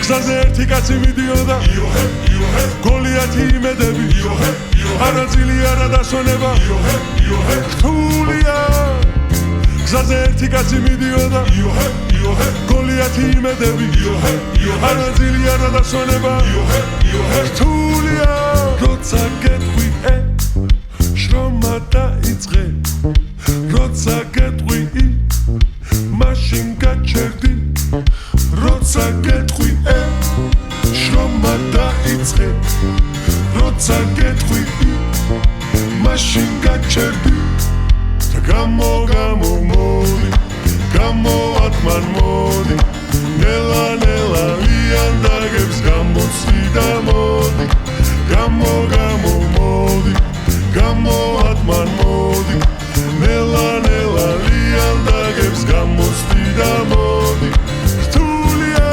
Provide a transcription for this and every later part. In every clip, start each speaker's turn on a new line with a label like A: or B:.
A: გზაზე ერთი კაცი მიდიოდა გოლიათი იმედები არაწილი არა დასვენება რთულია გზაზე ერთი კაცი მიდიოდა გოლიათი იმედები არაწილი არა დასვენება რთულია როცა გეტყვი შრომა დაიწყე როცა გეტყვი მაშინ გაჩერდი როცა გეტყვი შრომა დაიწყე როცა გეტყვი მაშინ გაჩერდი გამო მოდი გამოათმან მოდი ნელა ნელა ვიანდაგებს გამოცდი და მოდი გამო მოდი გამოათმან მოდი ნელა ნელა ვიანდაგებს გამოცდი და მოდი რთულია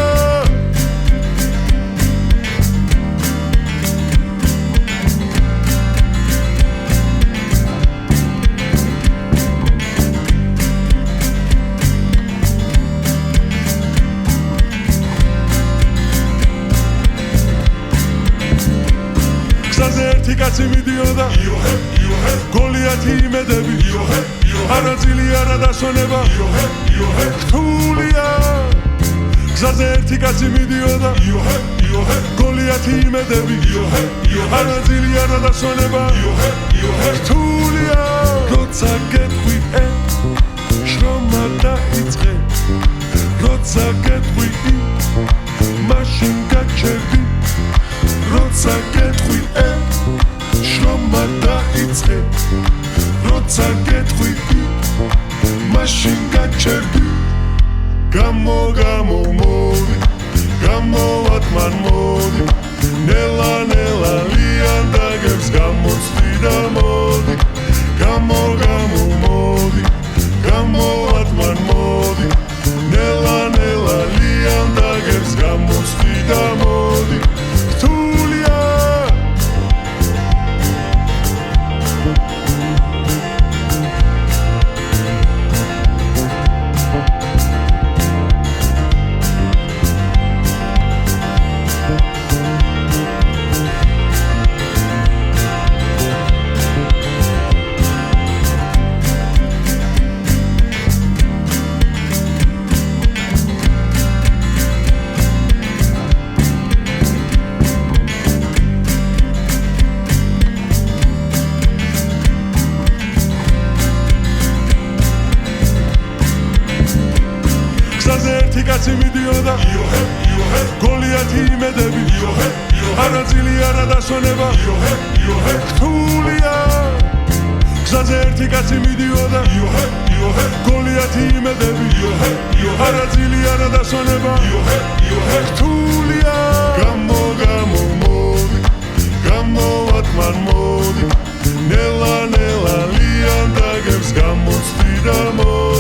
A: გზაზე ერთი კაცი მიდიოდა გოლიათი იმედები არაწილი არა დასვენება რთულია გზაზე ერთი კაცი მიდიოდა გოლიათი იმედები არაწილი არა დასვენება რთულია როცა გეტყვი შრომა დაიწყე როცა გეტყვი მაშინ გაჩერდი როცა გეტყვი შრომა დაიწყე როცა გეტყვი მაშინ გაჩერდი გამო მოდი გამოათმან მოდი ნელა ნელა ვიანდაგებს გამოცდი და მოდი გამო მოდი გამოათმან მოდი ნელა ნელა ვიანდაგებს გამოცდი და მოდი რთულია გზაზე ერთი კაცი მიდიოდა გოლიათი იმედები არაწილი არა დასვენება რთულია გზაზე ერთი კაცი მიდიოდა გოლიათი იმედები არაწილი არა დასვენება რთულია გამო მოდი გამოათმან მოდი ნელა ნელა ვიანდაგებს გამოცდი და მოდი